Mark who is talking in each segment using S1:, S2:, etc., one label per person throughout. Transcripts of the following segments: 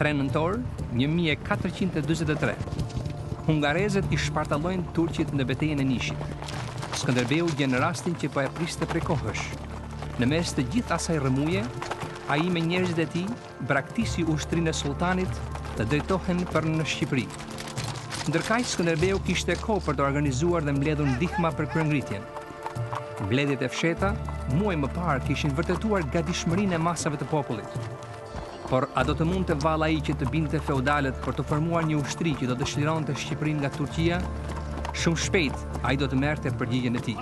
S1: 3 nëntor 1443. Hungarezët i shpartallojnë turqit në betejën e Nishit. Skënderbeu gjen rastin që po e priste prej kohësh. Në mes të gjithë asaj rrëmuje, ai me njerëzit e tij braktisi ushtrinë e sultanit të drejtohen për në Shqipëri. Ndërkaq Skënderbeu kishte kohë për të organizuar dhe mbledhur ndihma për kryengritjen. Mbledhjet e fsheta muaj më parë kishin vërtetuar gatishmërinë e masave të popullit. Por a do të mund të valla ai që të binte feudalët për të formuar një ushtri që do të çlironte Shqipërinë nga Turqia? Shumë shpejt ai do të merrte përgjigjen e tij.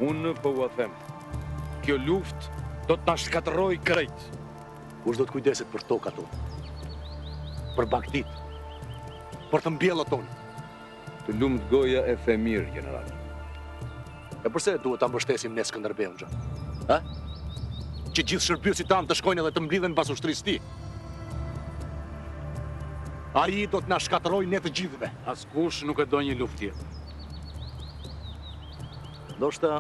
S2: Unë po u them, kjo luftë do të na shkatërrojë krejt.
S3: Kush do të kujdeset për tokat tonë? Për bagdit? Për të mbjellët tonë?
S2: Të lumt goja e Femir, general.
S3: E përse duhet ta mbështesim ne Skënderbeun xha? Ha? Që gjithë shërbyesit tanë të shkojnë edhe të mblidhen pas ushtrisë ti. Ai do të na shkatërrojë ne të gjithëve.
S2: Askush nuk e do një luftë tjetër.
S3: Ndoshta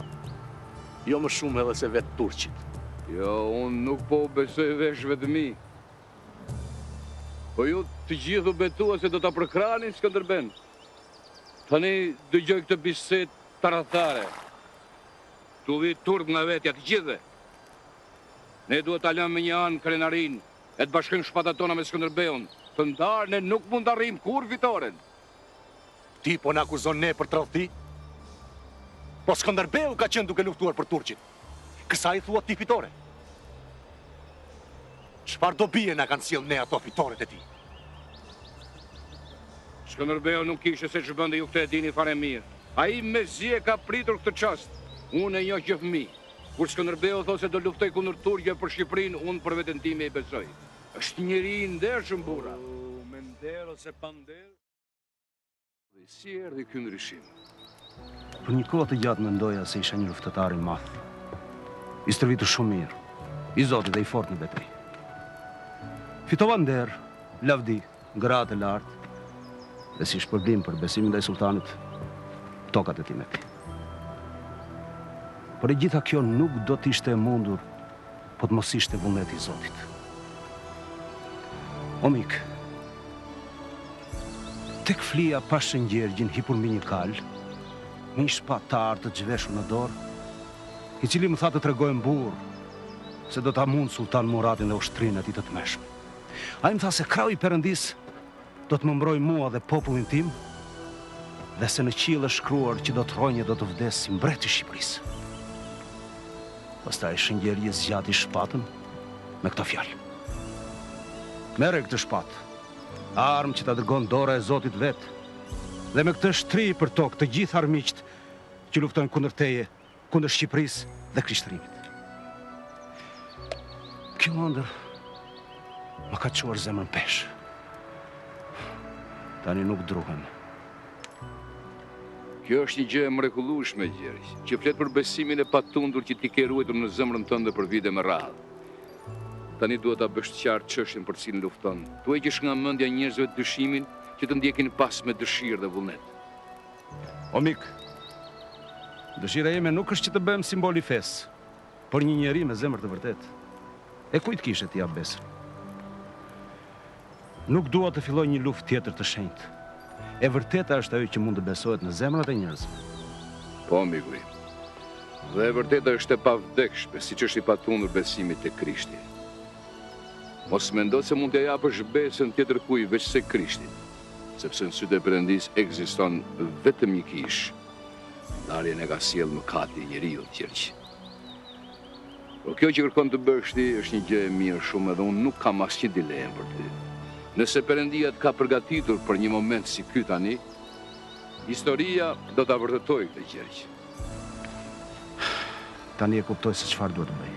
S3: jo më shumë edhe se vetë turqit.
S2: Jo, unë nuk po besoj vesh vetë mi. Po ju të gjithë u betua se do ta përkranin Skënderben. Tani dëgjoj këtë bisedë tarathare. Tu vi turp nga vetja të gjithëve. Ne duhet ta lëmë me një anë krenarin e të bashkojmë shpatat tona me Skënderbeun. Të ndarë ne nuk mund të arrijmë kur fitoren.
S3: Ti po na akuzon ne për tradhti? Po Skënderbeu ka qenë duke luftuar për turqit. Kësaj thua ti fitore? Çfarë do bie na kanë sjell ne ato fitoret e tij?
S2: Skënderbeu nuk kishte se ç'bënte ju këtë e dini fare mirë. Ai me zi e ka pritur këtë çast. Unë e njoh që fëmijë. Kur Skënderbeu thotë se do luftoj kundër turqëve për Shqipërinë, unë për veten time i besoj. Është njëri i ndershëm burra. Me nder ose pa nder. Dhe si erdhi ky ndryshim?
S4: Për një kohë të gjatë mendoja se isha një luftëtar i madh. I stërvitur shumë mirë, i zotit dhe i fort në betejë. Fitova nder, lavdi, gratë e lartë, dhe si shpërblim për besimin ndaj sultanit, tokat e tij me ti. Por e gjitha kjo nuk do t'ishte e mundur, po të mos ishte vullneti i Zotit. O mik, tek flia pa shëngjergjin hipur mbi një kal, me një shpatar të zhveshur në dorë, i cili më tha të tregoj burr se do ta mund Sultan Muradin dhe ushtrinë e tij të tmeshme. Ai më tha se krau i Perëndis do të më mbrojë mua dhe popullin tim, dhe se në qiell është shkruar që do të rronjë do të vdes si mbret i Shqipërisë. Pastaj shëngjerje zgjati shpatën me këto fjalë. Merre këtë shpatë, armë që ta dërgon dora e Zotit vet, dhe me këtë shtri për tokë të gjithë armiqt që luftojnë kundër teje, kundër Shqipërisë dhe krishtërimit. Kjo ëndër më ka çuar zemrën pesh. Tani nuk druhem.
S2: Kjo është një gjë e mrekullueshme, Gjergj, që flet për besimin e patundur që ti ke ruajtur në zemrën tënde për vite me radhë. Tani duhet ta bësh qartë çështjen për cilën lufton. Tu heqësh nga mendja njerëzve dyshimin që të ndjekin pas me dëshirë dhe vullnet.
S4: O mik, dëshira ime nuk është që të bëhem simbol i fesë, por një njeri me zemër të vërtet. E kujt kishe ti besën? Nuk dua të filloj një luftë tjetër të shenjtë. E vërteta është ajo që mund të besohet në zemrat e njerëzve.
S2: Po, miku im. Dhe e vërteta është e pavdekshme, siç është i patundur besimi te Krishti. Mos mendo se mund t'ja japësh besën tjetër kujt veç se Krishtit, sepse në sytë e Perëndis ekziston vetëm një kish. Ndarjen e ka sjell mëkati i njeriu të Gjergj. Po kjo që kërkon të bësh ti është një gjë e mirë shumë edhe unë nuk kam asnjë dilemë për ty. Nëse Perëndia të ka përgatitur për një moment si ky tani, historia do ta vërtetojë këtë Gjergj.
S4: Tani e kuptoj se çfarë duhet të bëj.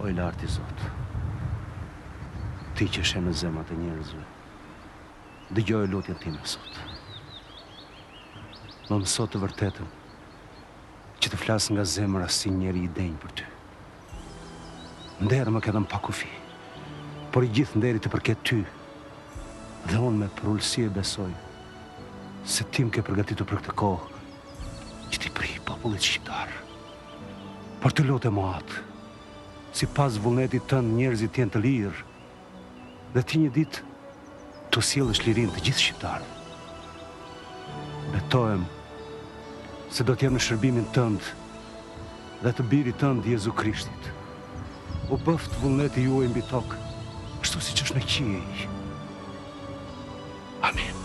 S4: O i lartë i Zotë, ti që shenë në zemrat e njerëzve, dëgjoj lutjen time, Zot. Më mëso të vërtetën që të flasë nga zemra si njeri i denjë për ty. Nderë më këtë më pa kufi, por i gjithë nderi të përket ty, dhe unë me përullësi e besoj se ti më ke përgatitur për këtë kohë që ti pri popullit shqiptar. Por të lutem mo atë, si pas vullnetit tënë njerëzit jenë të lirë, dhe ti një ditë të sjellësh lirin të gjithë shqiptarëve. Betohem se do t'jem në shërbimin tënd dhe të birit tënd Jezu Krishtit. U bëft vullneti juaj mbi tokë, ashtu siç është në qiej. Amen.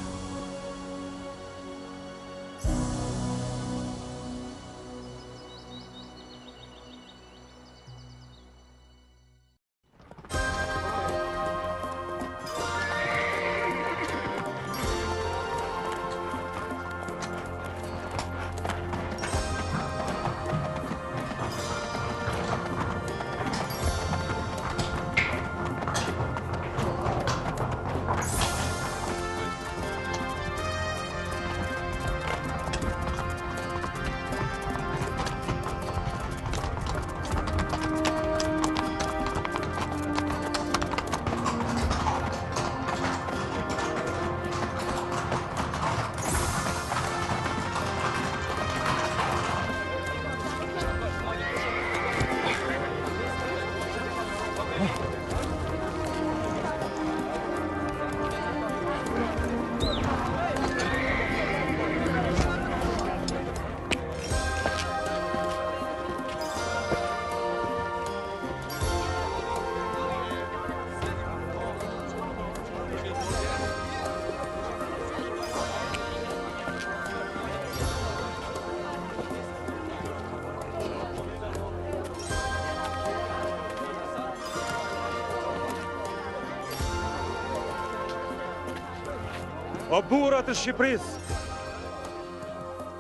S5: O burrat e Shqipërisë,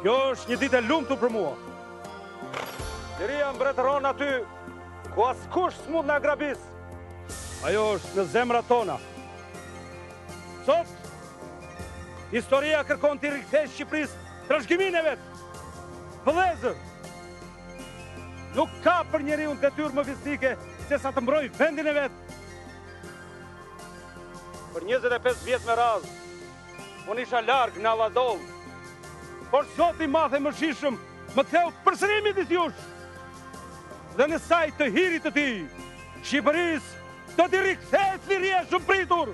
S5: kjo është një ditë e lumtur për mua. Liria mbretëron aty ku askush s'mund na grabis. Ajo është në zemrat tona. Sot, historia kërkon të rikthejë Shqipërisë trashëgiminë e vet. Vëllezër, nuk ka për njeriu detyrë më fisnike se sa të mbrojë vendin e vet. Për 25 vjet me radhë, unë isha larg në Alladoll, por Zoti i Madh e Mëshirshëm më ktheu përsëri midis jush. Dhe në sajt të hirit të tij, Shqipërisë do t'i rikthehet liria shumë pritur.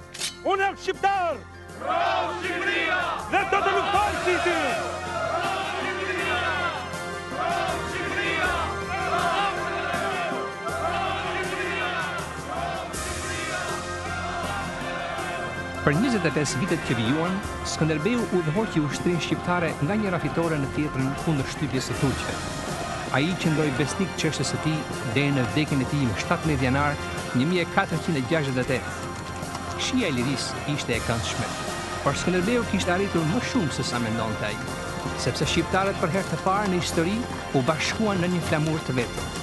S5: Unë jam shqiptar. Bravo Shqipëria! Dhe do të luktoj si ti.
S1: Për 25 vitet që vijuan, Skënderbeu udhëhoqi ushtrinë shqiptare nga njëra fitore në tjetrën kundër shtypjes së turqëve. Ai qëndroi besnik çështjes së tij deri në vdekjen e tij në 17 janar 1468. Shija e lirisë ishte e këndshme, por Skënderbeu kishte arritur më shumë se sa mendonte ai, sepse shqiptarët për herë të parë në histori u bashkuan në një flamur të vetëm.